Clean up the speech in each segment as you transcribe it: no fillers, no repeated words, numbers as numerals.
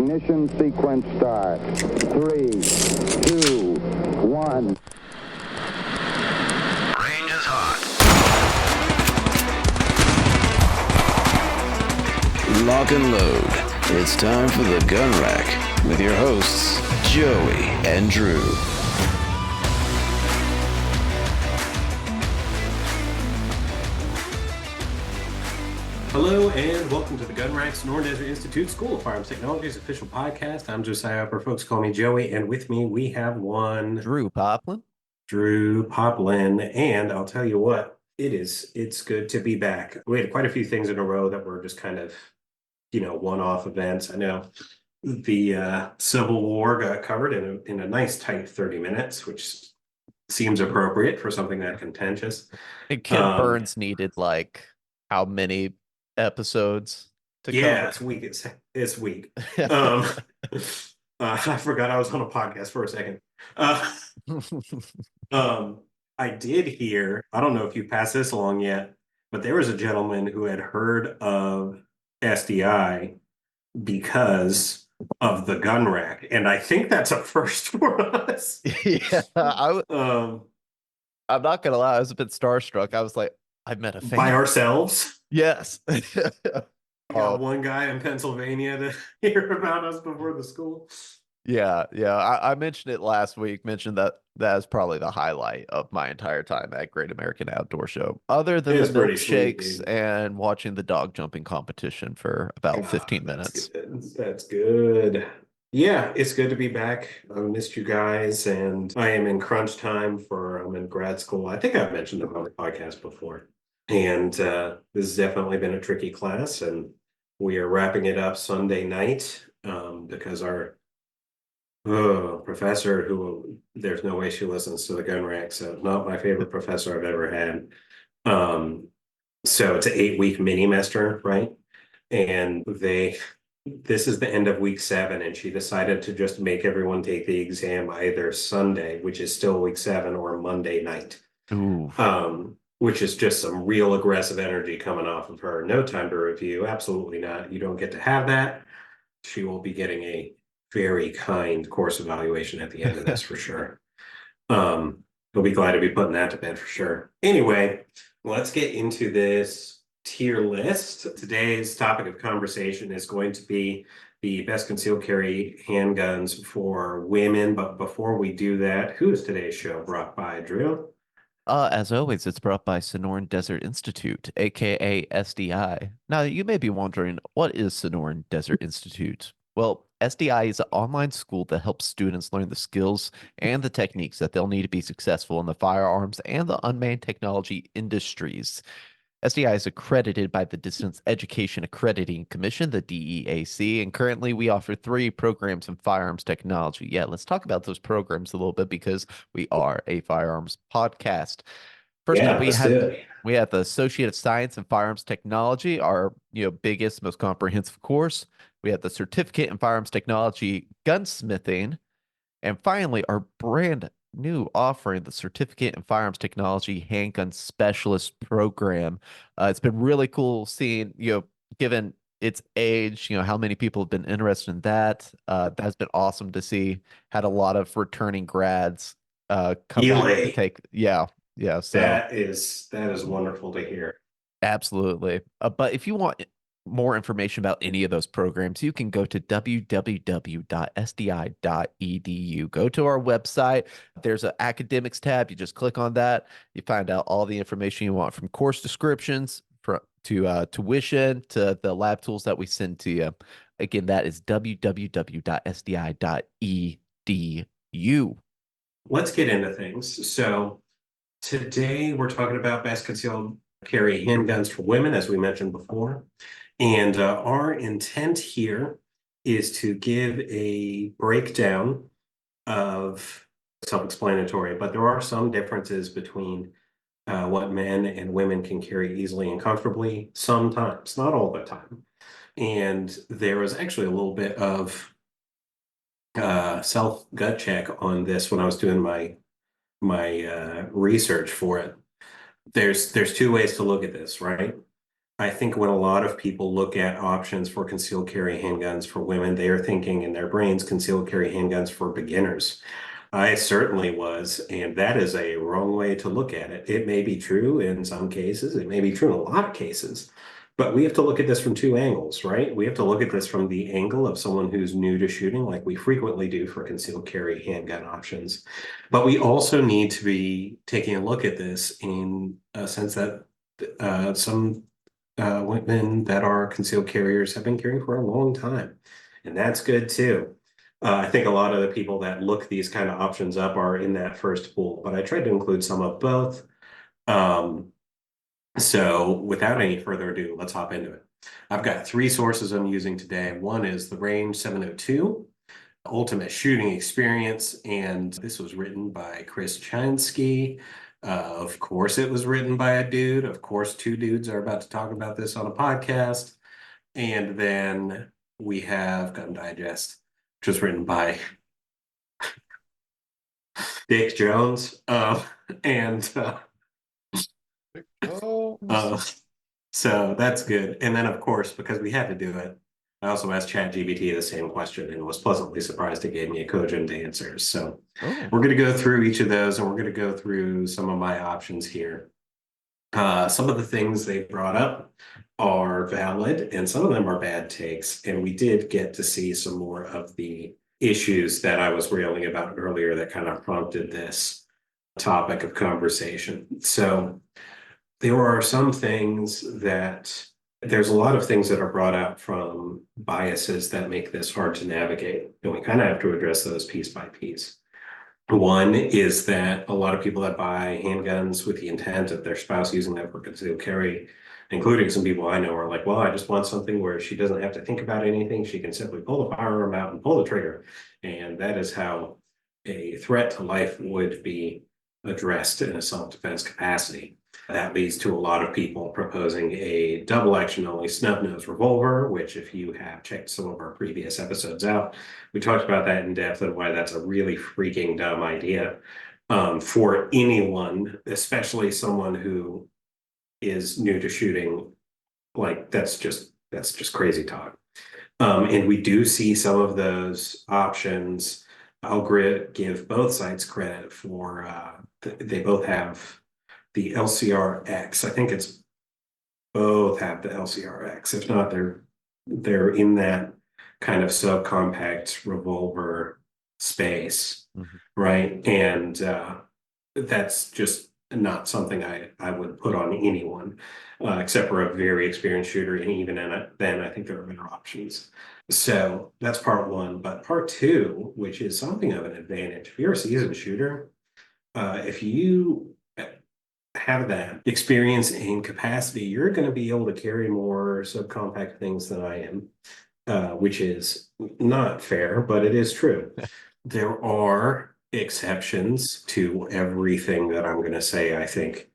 Ignition sequence start. 3, 2, 1. Range is hot. Lock and load. It's time for the Gun Rack with your hosts, Joey and Drew. Hello and welcome to the Gun Rack, Sonoran Desert Institute School of Firearms Technology's official podcast. I'm Josiah Upper. Folks call me Joey, and with me we have one Drew Poplin. And I'll tell you what, it's good to be back. We had quite a few things in a row that were just kind of, one-off events. I know the Civil War got covered in a nice tight 30 minutes, which seems appropriate for something that contentious. And Ken Burns needed how many episodes to cover? It's weak. I forgot I was on a podcast for a second. I did hear, I don't know if you passed this along yet, but there was a gentleman who had heard of SDI because of the Gun Rack, and I think that's a first for us. Yeah, I'm not gonna lie, I was a bit starstruck. I was like, I met a fan. By ourselves? Yes. Got one guy in Pennsylvania to hear about us before the school. Yeah. I mentioned it last week, mentioned that is probably the highlight of my entire time at Great American Outdoor Show. Other than the milkshakes and watching the dog jumping competition for about 15 minutes. That's good. Yeah, it's good to be back. I missed you guys, and I am in crunch time I'm in grad school. I think I've mentioned it on the podcast before. And this has definitely been a tricky class, and we are wrapping it up Sunday night because our professor, who there's no way she listens to the Gun Rack, so not my favorite professor I've ever had. So it's an 8-week mini-mester, right? And this is the end of week 7, and she decided to just make everyone take the exam either Sunday, which is still week 7, or Monday night. Ooh. Which is just some real aggressive energy coming off of her. No time to review. Absolutely not. You don't get to have that. She will be getting a very kind course evaluation at the end of this for sure. We'll be glad to be putting that to bed for sure. Anyway, let's get into this tier list. Today's topic of conversation is going to be the best concealed carry handguns for women. But before we do that, who is today's show brought by, Drew? As always, it's brought by Sonoran Desert Institute, aka SDI. Now, you may be wondering, what is Sonoran Desert Institute? Well, SDI is an online school that helps students learn the skills and the techniques that they'll need to be successful in the firearms and the unmanned technology industries. SDI is accredited by the Distance Education Accrediting Commission, the DEAC, and currently we offer 3 programs in firearms technology. Yeah, let's talk about those programs a little bit because we are a firearms podcast. First up, we have the Associate of Science in Firearms Technology, our biggest, most comprehensive course. We have the Certificate in Firearms Technology Gunsmithing, and finally, our brand new offering, the Certificate in Firearms Technology Handgun Specialist Program. It's been really cool seeing, given its age, how many people have been interested in that. That's been awesome to see. Had a lot of returning grads come back to take. Yeah. So that is wonderful to hear. Absolutely. But if you want more information about any of those programs, you can go to www.sdi.edu. Go to our website. There's an academics tab. You just click on that. You find out all the information you want, from course descriptions to tuition to the lab tools that we send to you. Again, that is www.sdi.edu. Let's get into things. So today we're talking about best concealed carry handguns for women, as we mentioned before. And our intent here is to give a breakdown of self-explanatory, but there are some differences between what men and women can carry easily and comfortably sometimes, not all the time. And there was actually a little bit of self-gut check on this when I was doing my research for it. There's 2 ways to look at this, right? I think when a lot of people look at options for concealed carry handguns for women, they are thinking in their brains concealed carry handguns for beginners. I certainly was, and that is a wrong way to look at it. It may be true in some cases, it may be true in a lot of cases, but we have to look at this from two angles, right? We have to look at this from the angle of someone who's new to shooting, like we frequently do for concealed carry handgun options. But we also need to be taking a look at this in a sense that some women that are concealed carriers have been carrying for a long time, and that's good too. I think a lot of the people that look these kind of options up are in that first pool, but I tried to include some of both. So without any further ado, let's hop into it. I've got three sources I'm using today. One is the Range 702, Ultimate Shooting Experience, and this was written by Chris Chinsky. Of course, it was written by a dude. Of course, two dudes are about to talk about this on a podcast. And then we have Gun Digest, which was written by Dick Jones. And so that's good. And then, of course, because we had to do it, I also asked ChatGPT the same question and was pleasantly surprised it gave me a cogent answer. So we're going to go through each of those, and we're going to go through some of my options here. Some of the things they brought up are valid, and some of them are bad takes. And we did get to see some more of the issues that I was railing about earlier that kind of prompted this topic of conversation. So there are some things that there's a lot of things that are brought out from biases that make this hard to navigate, and we kind of have to address those piece by piece. One is that a lot of people that buy handguns with the intent of their spouse using them for concealed carry, including some people I know, are like, well, I just want something where she doesn't have to think about anything. She can simply pull the firearm out and pull the trigger. And that is how a threat to life would be addressed in a self-defense capacity. That leads to a lot of people proposing a double action only snub nose revolver, which if you have checked some of our previous episodes out, we talked about that in depth and why that's a really freaking dumb idea for anyone, especially someone who is new to shooting. Like that's just crazy talk. And we do see some of those options. I'll give both sides credit for they both have the LCRX. I think it's both have the LCRX. If not, they're in that kind of subcompact revolver space, right? And that's just not something I would put on anyone, except for a very experienced shooter. And even then, I think there are better options. So that's part one. But part two, which is something of an advantage, if you're a seasoned shooter, if you have that experience and capacity, you're going to be able to carry more subcompact things than I am, which is not fair, but it is true. There are exceptions to everything that I'm going to say, I think,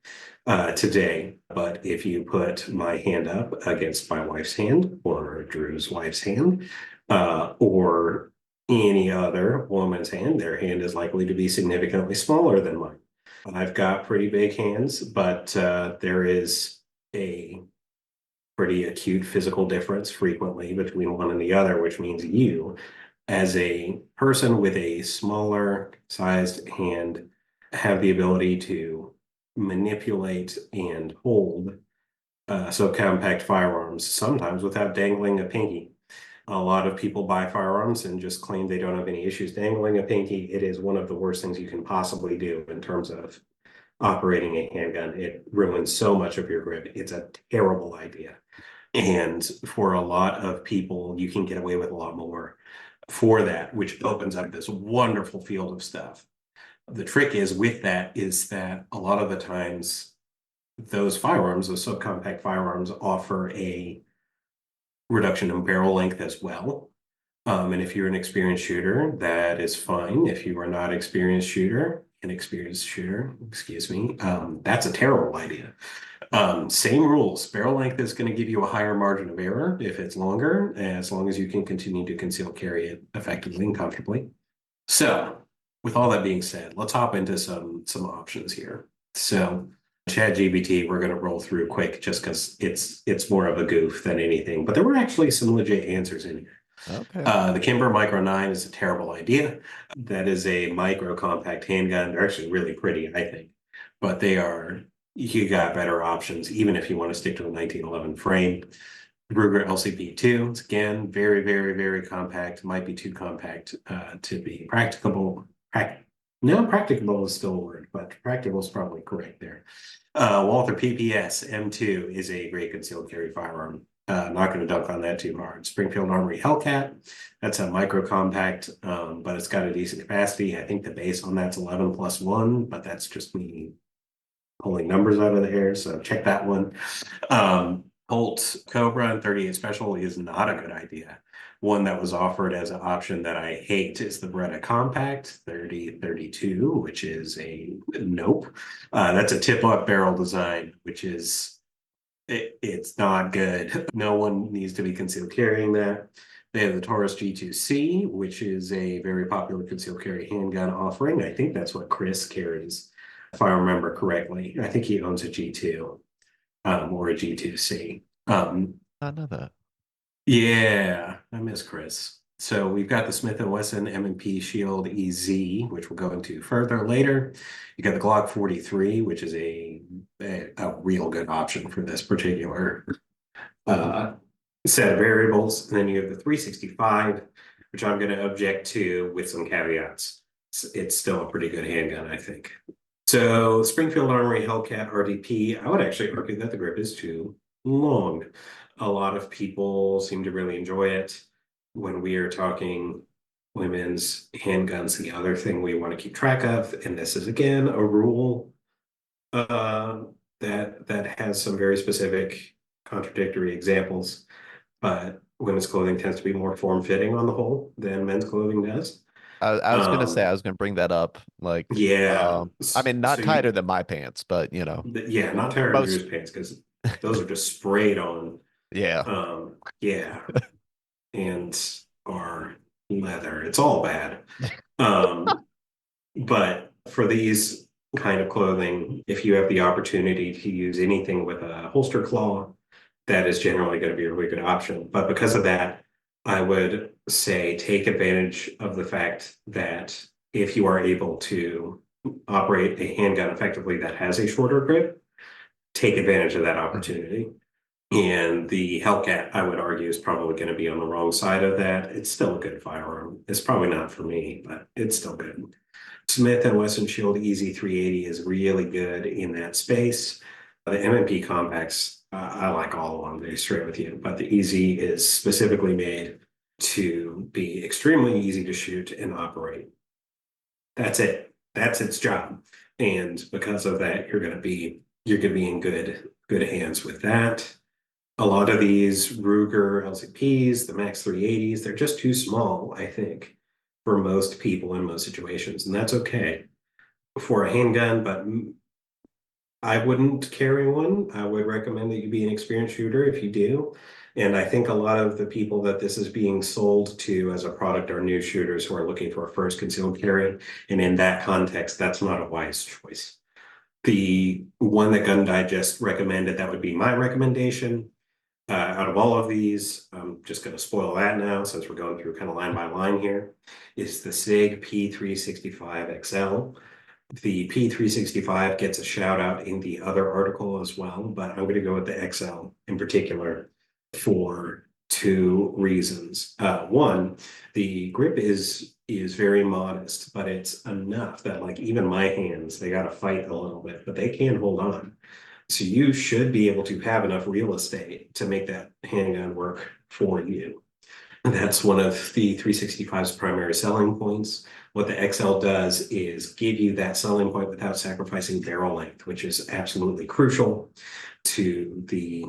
today. But if you put my hand up against my wife's hand or Drew's wife's hand, or any other woman's hand, their hand is likely to be significantly smaller than mine. I've got pretty big hands, but there is a pretty acute physical difference frequently between one and the other, which means you, as a person with a smaller sized hand, have the ability to manipulate and hold subcompact firearms, sometimes without dangling a pinky. A lot of people buy firearms and just claim they don't have any issues dangling a pinky. It is one of the worst things you can possibly do in terms of operating a handgun. It ruins so much of your grip. It's a terrible idea. And for a lot of people, you can get away with a lot more for that, which opens up this wonderful field of stuff. The trick is with that is that a lot of the times those firearms, those subcompact firearms, offer a reduction in barrel length as well. And if you're an experienced shooter, that is fine. If you are not an experienced shooter, excuse me, that's a terrible idea. Same rules. Barrel length is going to give you a higher margin of error if it's longer, as long as you can continue to conceal carry it effectively and comfortably. So with all that being said, let's hop into some options here. So ChatGPT, we're going to roll through quick just because it's more of a goof than anything. But there were actually some legit answers in here. Okay. The Kimber Micro 9 is a terrible idea. That is a micro compact handgun. They're actually really pretty, I think. But you got better options, even if you want to stick to a 1911 frame. Ruger LCP2, it's again, very, very, very compact. Might be too compact to be practicable. No, practicable is still a word, but practical is probably correct there. Walther PPS M2 is a great concealed carry firearm. Not going to dunk on that too hard. Springfield Armory Hellcat, that's a micro compact, but it's got a decent capacity. I think the base on that's 11+1, but that's just me pulling numbers out of the air. So check that one. Colt Cobra and 38 Special is not a good idea. One that was offered as an option that I hate is the Beretta Compact 3032, which is a nope. That's a tip-up barrel design, which is it's not good. No one needs to be concealed carrying that. They have the Taurus G2C, which is a very popular concealed carry handgun offering. I think that's what Chris carries, if I remember correctly. I think he owns a G2 or a G2C. I know that. Yeah, I miss Chris. So we've got the Smith & Wesson M&P Shield EZ, which we'll go into further later. You got the Glock 43, which is a real good option for this particular set of variables. And then you have the 365, which I'm going to object to with some caveats. It's still a pretty good handgun, I think. So Springfield Armory Hellcat RDP, I would actually argue that the grip is too long. A lot of people seem to really enjoy it. When we are talking women's handguns, the other thing we want to keep track of, and this is again a rule that has some very specific contradictory examples, but women's clothing tends to be more form-fitting on the whole than men's clothing does. I was gonna say I was gonna bring that up. Like, Yeah. I mean, not So tighter than my pants, but you know, yeah, not tighter than Drew's pants because those are just sprayed on. yeah. Yeah, and are leather. It's all bad. But for these kind of clothing, if you have the opportunity to use anything with a holster claw, that is generally going to be a really good option. But because of that, I would say take advantage of the fact that if you are able to operate a handgun effectively that has a shorter grip, take advantage of that opportunity. And the Hellcat, I would argue, is probably going to be on the wrong side of that. It's still a good firearm. It's probably not for me, but it's still good. Smith & Wesson Shield EZ 380 is really good in that space. The M&P compacts, I like all of them, to be straight with you, but the EZ is specifically made to be extremely easy to shoot and operate. That's it. That's its job. And because of that, you're going to be in good hands with that. A lot of these Ruger LCPs, the Max 380s, they're just too small, I think, for most people in most situations, and that's okay for a handgun, but I wouldn't carry one. I would recommend that you be an experienced shooter if you do. And I think a lot of the people that this is being sold to as a product are new shooters who are looking for a first concealed carry. And in that context, that's not a wise choice. The one that Gun Digest recommended, that would be my recommendation. Out of all of these, I'm just going to spoil that now since we're going through kind of line by line here, is the SIG P365 XL. The P365 gets a shout out in the other article as well, but I'm going to go with the XL in particular for two reasons. One, the grip is very modest, but it's enough that like even my hands, they got to fight a little bit, but they can hold on. So you should be able to have enough real estate to make that handgun work for you. That's one of the 365's primary selling points. What the XL does is give you that selling point without sacrificing barrel length, which is absolutely crucial to the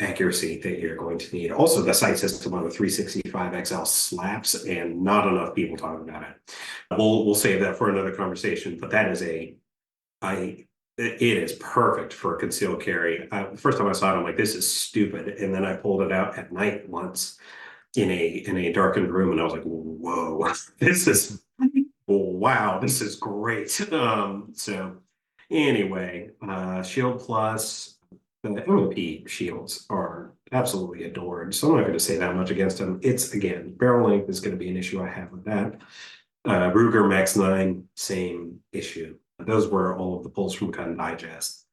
accuracy that you're going to need. Also, the sight system on the 365 XL slaps, and not enough people talk about it. We'll save that for another conversation, but that is it is perfect for concealed carry. The first time I saw it, I'm like, this is stupid. And then I pulled it out at night once in a darkened room, and I was like, whoa, wow, this is great. So Anyway, Shield Plus, the MOP shields are absolutely adored. So I'm not going to say that much against them. It's, again, barrel length is going to be an issue I have with that. Ruger Max 9, same issue. Those were all of the pulls from Gun Digest.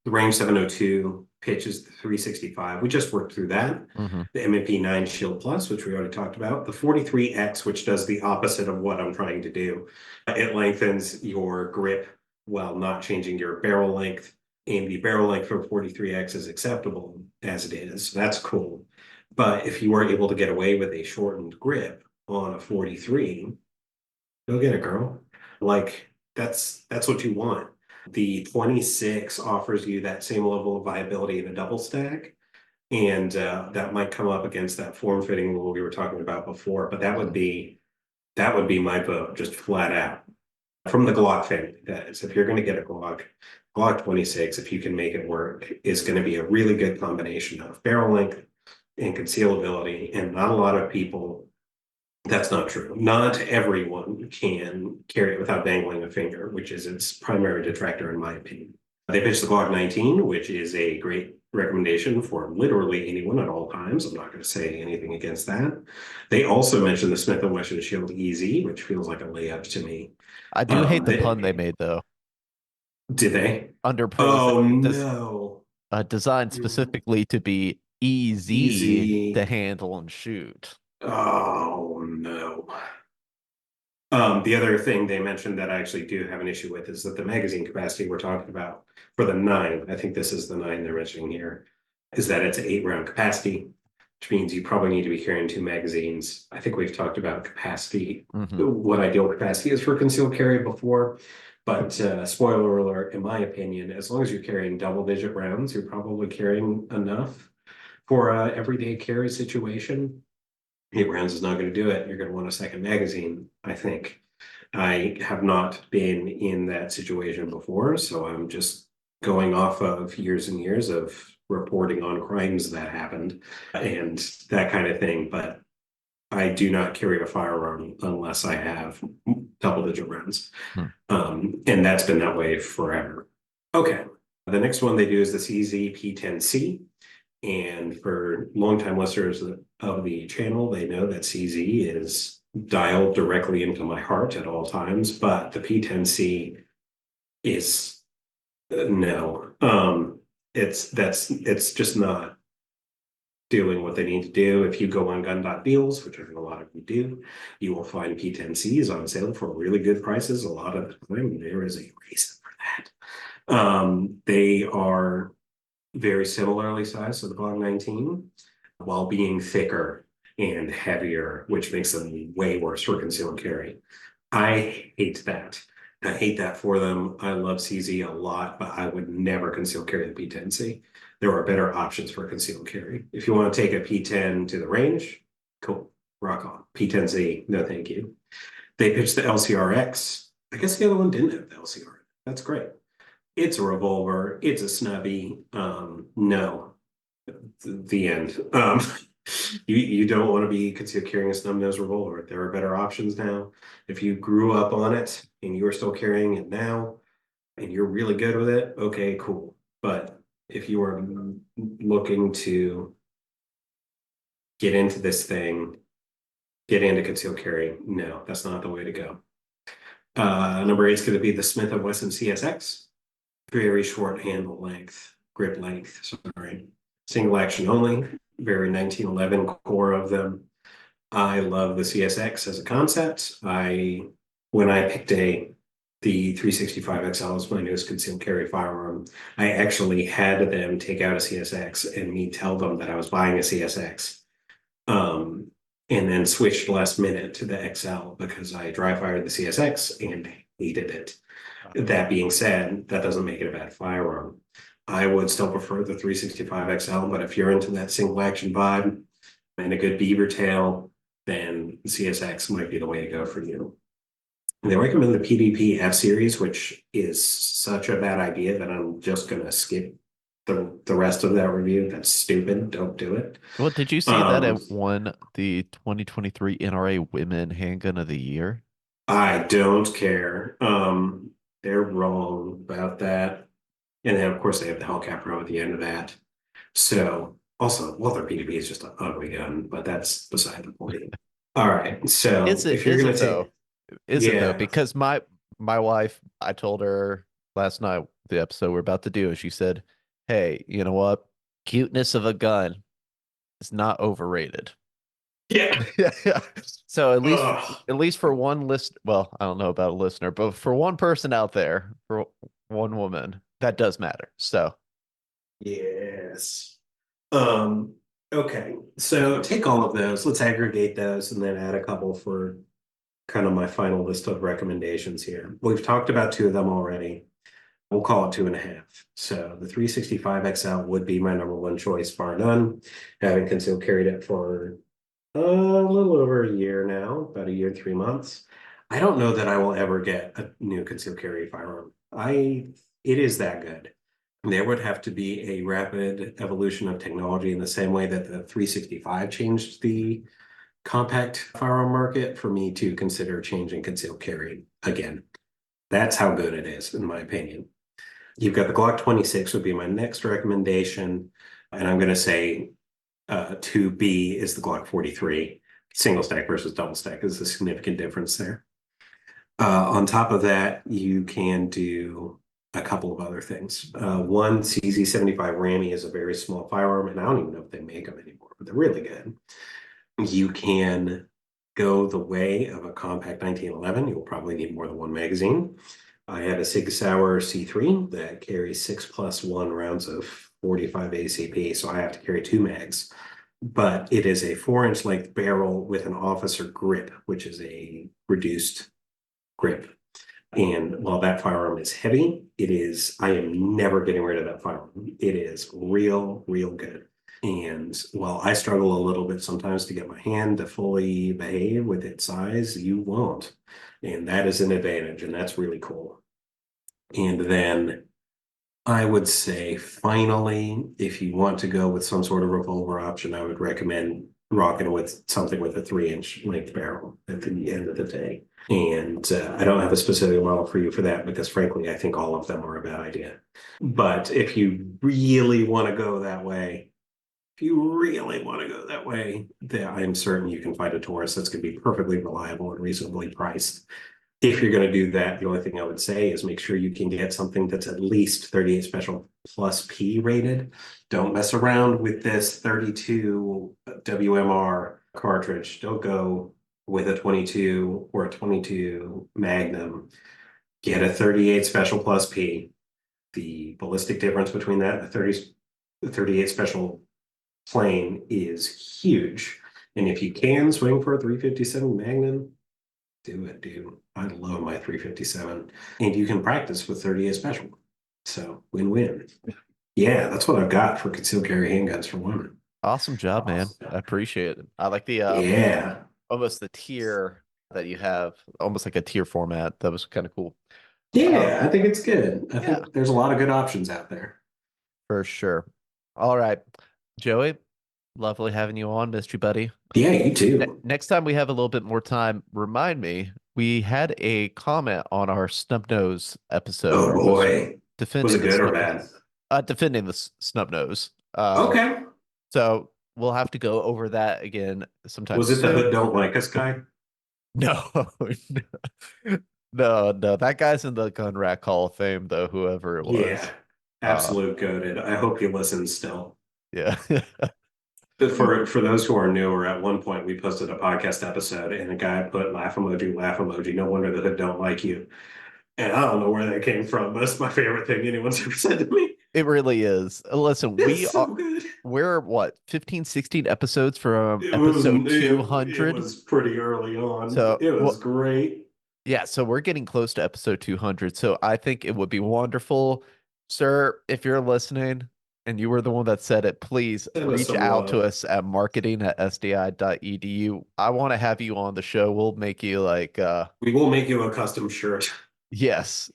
The range 702, pitch is the 365. We just worked through that. Mhm. The MMP 9 Shield Plus, which we already talked about. The 43X, which does the opposite of what I'm trying to do. It lengthens your grip while not changing your barrel length. And the barrel length for 43X is acceptable as it is. So that's cool. But if you were able to get away with a shortened grip on a 43, go get it, girl. Like that's what you want. The 26 offers you that same level of viability in a double stack. And that might come up against that form-fitting rule we were talking about before, but that would be my vote, just flat out. From the Glock family, that is. If you're going to get a Glock 26, if you can make it work, is going to be a really good combination of barrel length and concealability. And not a lot of people, that's not true. Not everyone can carry it without dangling a finger, which is its primary detractor, in my opinion. They pitched the Glock 19, which is a great recommendation for literally anyone at all times. I'm not going to say anything against that. They also mentioned the Smith & Wesson Shield EZ, which feels like a layup to me. I do hate the pun they made though. Did they? Under pros, Oh no. designed specifically to be easy to Easy. handle and shoot. Oh no. The other thing they mentioned that I actually do have an issue with is that the magazine capacity we're talking about for the 9, I think this is the 9 they're mentioning here, is that it's an 8-round capacity, which means you probably need to be carrying 2 magazines. I think we've talked about capacity, what ideal capacity is for concealed carry before, but spoiler alert, in my opinion, as long as you're carrying double-digit rounds, you're probably carrying enough for a everyday carry situation. 8 rounds is not going to do it. You're going to want a second magazine, I think. I have not been in that situation before, so I'm just going off of years and years of reporting on crimes that happened and that kind of thing. But I do not carry a firearm unless I have double-digit rounds. And that's been that way forever. Okay. The next one they do is the CZ P10C. And for longtime listeners of the channel, they know that CZ is dialed directly into my heart at all times, but the P10C is no. It's just not doing what they need to do. If you go on gun.deals, which I think a lot of you do, you will find P10Cs on sale for really good prices. A lot of the time, there is a reason for that. They are very similarly sized to the Glock 19, while being thicker and heavier, which makes them way worse for concealed carry. I hate that. I hate that for them. I love CZ a lot, but I would never conceal carry the P10C. There are better options for concealed carry. If you want to take a P10 to the range, cool, rock on. P10C, no thank you. They pitched the LCRX. I guess the other one didn't have the LCR. That's great. It's a revolver. It's a snubby. No, the end. You don't want to be concealed carrying a snub nose revolver. There are better options now. If you grew up on it and you are still carrying it now, and you're really good with it, okay, cool. But if you are looking to get into this thing, get into concealed carry, no, that's not the way to go. Number 8 is going to be the Smith & Wesson CSX. Very short handle length, grip length, sorry. Single action only, very 1911 core of them. I love the CSX as a concept. When I picked the 365 XL as my newest concealed carry firearm, I actually had them take out a CSX and me tell them that I was buying a CSX. And then switched last minute to the XL because I dry fired the CSX and hated it. That being said, that doesn't make it a bad firearm. I would still prefer the 365 XL, but if you're into that single action vibe and a good beaver tail, then CSX might be the way to go for you. And they recommend the PDP F series, which is such a bad idea that I'm just going to skip the rest of that review. That's stupid. Don't do it. Well, did you see that it won the 2023 NRA Women Handgun of the Year? I don't care. They're wrong about that. And then, of course, they have the Hellcat Pro at the end of that. So, also, well, their PDB is just an ugly gun, but that's beside the point. All right. So, Is it? if you're Is going it to take, though? Is it though? yeah, Because my wife, I told her last night the episode we're about to do, and she said, "Hey, you know what? Cuteness of a gun is not overrated." yeah. Yeah. So Ugh. at least for one list, well, I don't know about a listener, but for one person out there, for one woman, that does matter. So Yes. Um, okay. So take all of those, let's aggregate those and then add a couple for kind of my final list of recommendations here. We've talked about two of them already. We'll call it two and a half. So the 365 XL would be my number one choice, bar none. Having concealed carried it for a little over a year now, about a year and 3 months. I don't know that I will ever get a new concealed carry firearm. It is that good. There would have to be a rapid evolution of technology in the same way that the 365 changed the compact firearm market for me to consider changing concealed carry again. That's how good it is, in my opinion. You've got the Glock 26 would be my next recommendation. And I'm going to say 2B is the Glock 43. Single stack versus double stack is a significant difference there. On top of that, you can do a couple of other things. One, CZ75 Rammy is a very small firearm, and I don't even know if they make them anymore, but they're really good. You can go the way of a compact 1911. You'll probably need more than one magazine. I have a Sig Sauer C3 that carries 6+1 rounds of 45 ACP, so I have to carry two mags. But it is a 4-inch length barrel with an officer grip, which is a reduced grip. And while that firearm is heavy, I am never getting rid of that firearm. It is real, real good. And while I struggle a little bit sometimes to get my hand to fully behave with its size, you won't. And that is an advantage, and that's really cool. And then I would say finally, if you want to go with some sort of revolver option, I would recommend rocking with something with a 3-inch length barrel at the end of the day. And I don't have a specific model for you for that because frankly, I think all of them are a bad idea. But if you really want to go that way, then I'm certain you can find a Taurus that's going to be perfectly reliable and reasonably priced. If you're going to do that, the only thing I would say is make sure you can get something that's at least 38 Special plus P rated. Don't mess around with this 32 WMR cartridge. Don't go with a 22 or a 22 Magnum. Get a 38 Special plus P. The ballistic difference between that and the 38 Special plain is huge. And if you can swing for a 357 Magnum, do it, dude. I love my 357. And you can practice with 38 Special. So win-win. Yeah, that's what I've got for concealed carry handguns for women. awesome job, man. I appreciate it. I like the Yeah. almost the tier that you have, almost like a tier format. That was kind of cool. Yeah, I think it's good. I Yeah, think there's a lot of good options out there. for sure. All right, Joey, lovely having you on. Missed you, buddy. Yeah, you too. Next time we have a little bit more time, remind me. We had a comment on our snub nose episode Oh where it was boy. Was defending it the good or snub, bad? defending the snub nose. Okay. So we'll have to go over that again sometime Was it the soon. hood don't like us guy? No, no, that guy's in the Gun Rack Hall of Fame, though, whoever it Yeah. was. Uh, Absolute goated. I hope you listen still. yeah. For those who are newer, at one point we posted a podcast episode and a guy put laugh emoji, laugh emoji. No wonder the hood don't like you. And I don't know where that came from. That's my favorite thing anyone's ever said to me. It really is. Listen, It's so good. we're what, 15, 16 episodes from It was episode it 200. was pretty early on. So, It was well, great. yeah, so we're getting close to episode 200. So I think it would be wonderful, sir, if you're listening and you were the one that said it, please Send us reach some out to love. us at marketing@sdi.edu. I want to have you on the show. We'll make you like We will make you a custom shirt. yes.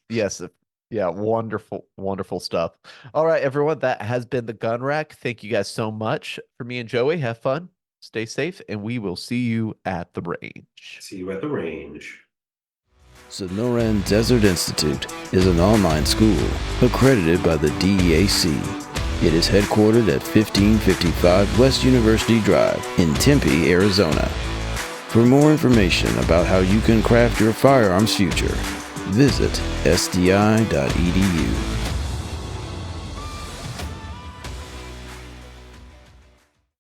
Yeah, wonderful, wonderful stuff. All right, everyone, that has been the Gun Rack. Thank you guys so much. For me and Joey, have fun, stay safe, and we will see you at the range. See you at the range. Sonoran Desert Institute is an online school accredited by the DEAC. It is headquartered at 1555 West University Drive in Tempe, Arizona. For more information about how you can craft your firearms future, visit sdi.edu.